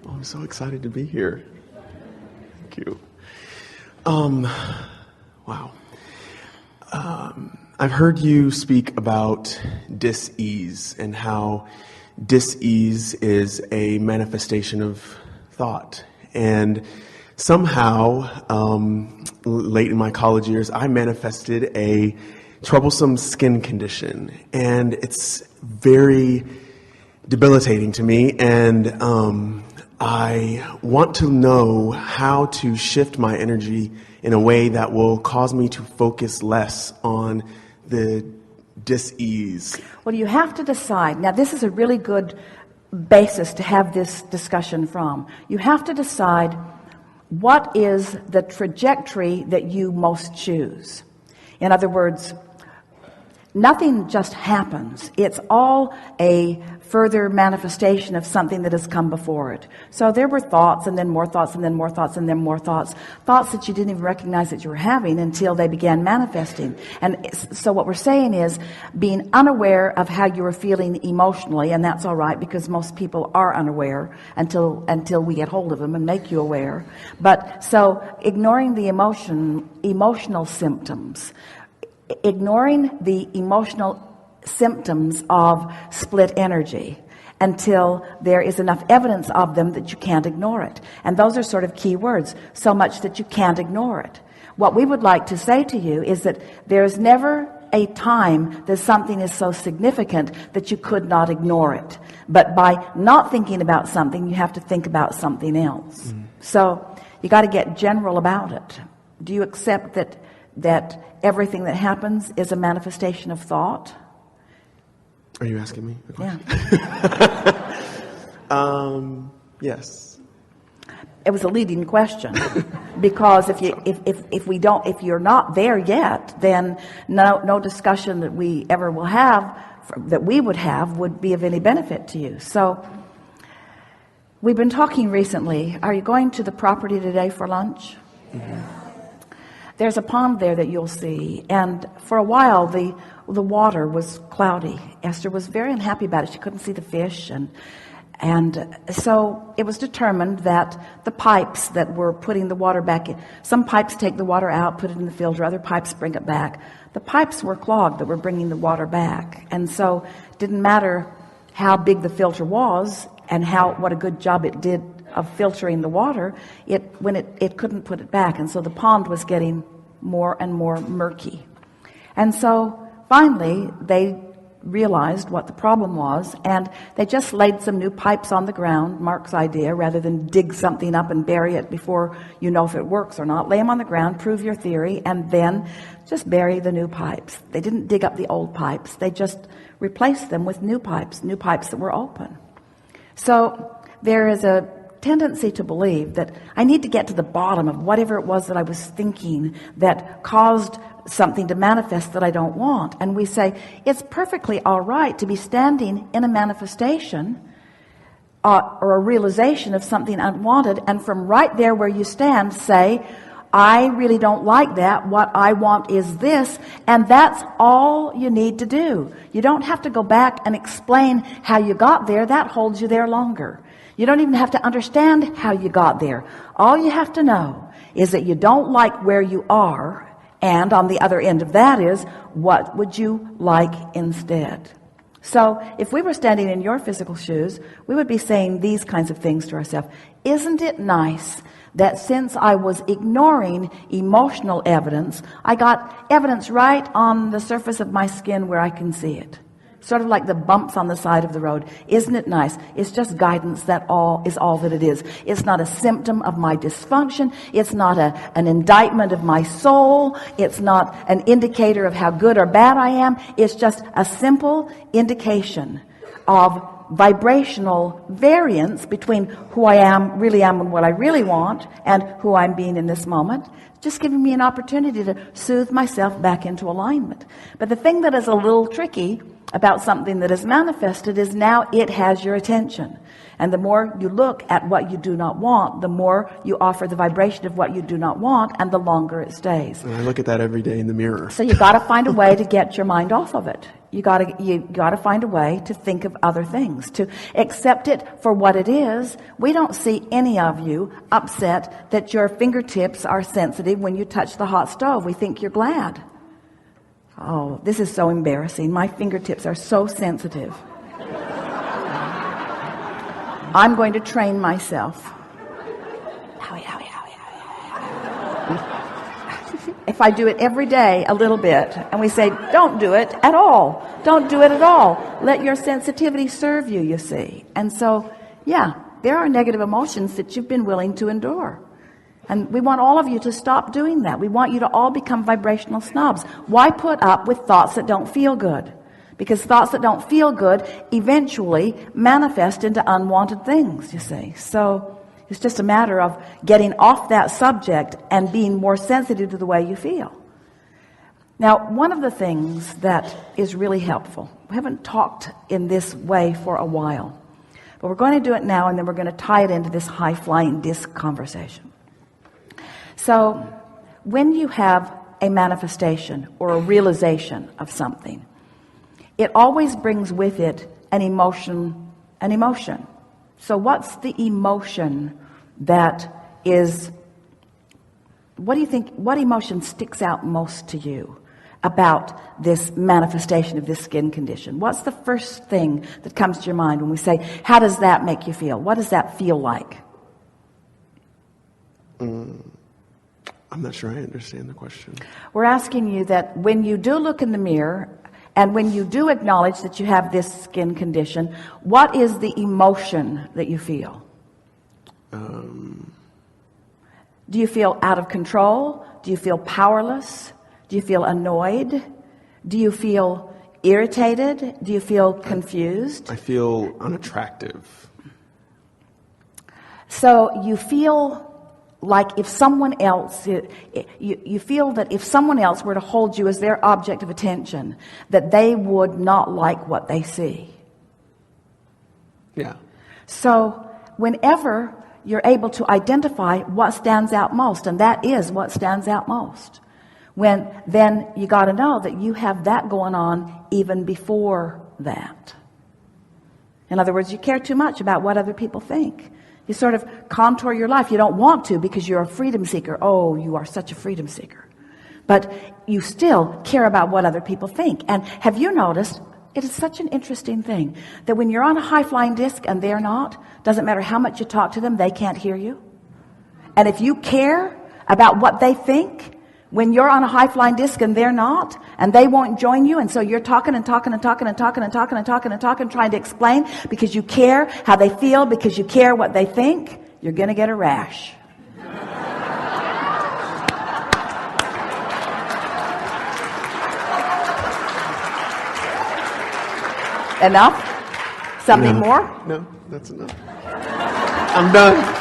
Oh, I'm so excited to be here. Thank you. Wow. I've heard you speak about dis-ease and how dis-ease is a manifestation of thought. And somehow, late in my college years, I manifested a troublesome skin condition. And it's very debilitating to me. And I want to know how to shift my energy in a way that will cause me to focus less on the dis-ease. Well, you have to decide. Now, this is a really good basis to have this discussion from. You have to decide what is the trajectory that you most choose. In other words, nothing just happens. It's all a further manifestation of something that has come before it. So there were thoughts, and then more thoughts, and then more thoughts, and then more thoughts. Thoughts that you didn't even recognize that you were having until they began manifesting. And so what we're saying is being unaware of how you were feeling emotionally, and that's all right because most people are unaware until we get hold of them and make you aware. But so ignoring the emotional symptoms, ignoring the emotional symptoms of split energy until there is enough evidence of them that you can't ignore it. And those are sort of key words, so much that you can't ignore it. What we would like to say to you is that there's never a time that something is so significant that you could not ignore it. But by not thinking about something, you have to think about something else. So you got to get general about it. Do you accept that everything that happens is a manifestation of thought? Are you asking me? Yeah. Yes. It was a leading question because if you're not there yet, then no discussion that we ever will have, that we would have, would be of any benefit to you. So we've been talking recently. Are you going to the property today for lunch? Mm-hmm. There's a pond there that you'll see, and for a while the water was cloudy. Esther was very unhappy about it. She couldn't see the fish, and so it was determined that the pipes that were putting the water back in, some pipes take the water out, put it in the filter, other pipes bring it back. The pipes were clogged that were bringing the water back, and so it didn't matter how big the filter was and what a good job it did of filtering the water, it couldn't put it back, and so the pond was getting more and more murky. And so finally they realized what the problem was, and they just laid some new pipes on the ground, Mark's idea, rather than dig something up and bury it before you know if it works or not. Lay them on the ground, prove your theory, and then just bury the new pipes. They didn't dig up the old pipes. They just replaced them with new pipes that were open. So there is a tendency to believe that I need to get to the bottom of whatever it was that I was thinking that caused something to manifest that I don't want. And we say it's perfectly all right to be standing in a manifestation or a realization of something unwanted, and from right there where you stand say, I really don't like that. What I want is this. And that's all you need to do. You don't have to go back and explain how you got there. That holds you there longer. You don't even have to understand how you got there. All you have to know is that you don't like where you are, and on the other end of that is, what would you like instead? So if we were standing in your physical shoes, we would be saying these kinds of things to ourselves. Isn't it nice that since I was ignoring emotional evidence, I got evidence right on the surface of my skin where I can see it? Sort of like the bumps on the side of the road. Isn't it nice? It's just guidance. That is all that it is. It's not a symptom of my dysfunction. It's not an indictment of my soul. It's not an indicator of how good or bad I am. It's just a simple indication of vibrational variance between who I really am and what I really want and who I'm being in this moment. Just giving me an opportunity to soothe myself back into alignment. But the thing that is a little tricky about something that is manifested is now it has your attention. And the more you look at what you do not want, the more you offer the vibration of what you do not want, and the longer it stays. And I look at that every day in the mirror. So you got to find a way to get your mind off of it. You got to find a way to think of other things, to accept it for what it is. We don't see any of you upset that your fingertips are sensitive when you touch the hot stove. We think you're glad. Oh, this is so embarrassing. My fingertips are so sensitive. I'm going to train myself. If I do it every day a little bit, and we say, don't do it at all. Don't do it at all. Let your sensitivity serve you, you see. And so, yeah, there are negative emotions that you've been willing to endure. And we want all of you to stop doing that. We want you to all become vibrational snobs. Why put up with thoughts that don't feel good? Because thoughts that don't feel good eventually manifest into unwanted things, you see. So it's just a matter of getting off that subject and being more sensitive to the way you feel. Now, one of the things that is really helpful, we haven't talked in this way for a while, but we're going to do it now, and then we're going to tie it into this high-flying disc conversation. So when you have a manifestation or a realization of something, it always brings with it an emotion. So what's the emotion that is, what do you think, what emotion sticks out most to you about this manifestation of this skin condition? What's the first thing that comes to your mind when we say, how does that make you feel? What does that feel like? I'm not sure I understand the question. We're asking you that when you do look in the mirror, and when you do acknowledge that you have this skin condition, what is the emotion that you feel? Do you feel out of control? Do you feel powerless? Do you feel annoyed? Do you feel irritated? Do you feel confused? I feel unattractive. So you feel like if someone else, you feel that if someone else were to hold you as their object of attention, that they would not like what they see. Yeah. So whenever you're able to identify what stands out most, and that is what stands out most, then you got to know that you have that going on even before that. In other words, you care too much about what other people think. You sort of contour your life. You don't want to because you're a freedom seeker. Oh, you are such a freedom seeker. But you still care about what other people think. And have you noticed, it is such an interesting thing, that when you're on a high-flying disc and they're not, doesn't matter how much you talk to them, they can't hear you. And if you care about what they think, when you're on a high-flying disc and they're not, and they won't join you, and so you're talking, trying to explain because you care how they feel, because you care what they think, you're going to get a rash. Enough? Something more? No, that's enough. I'm done.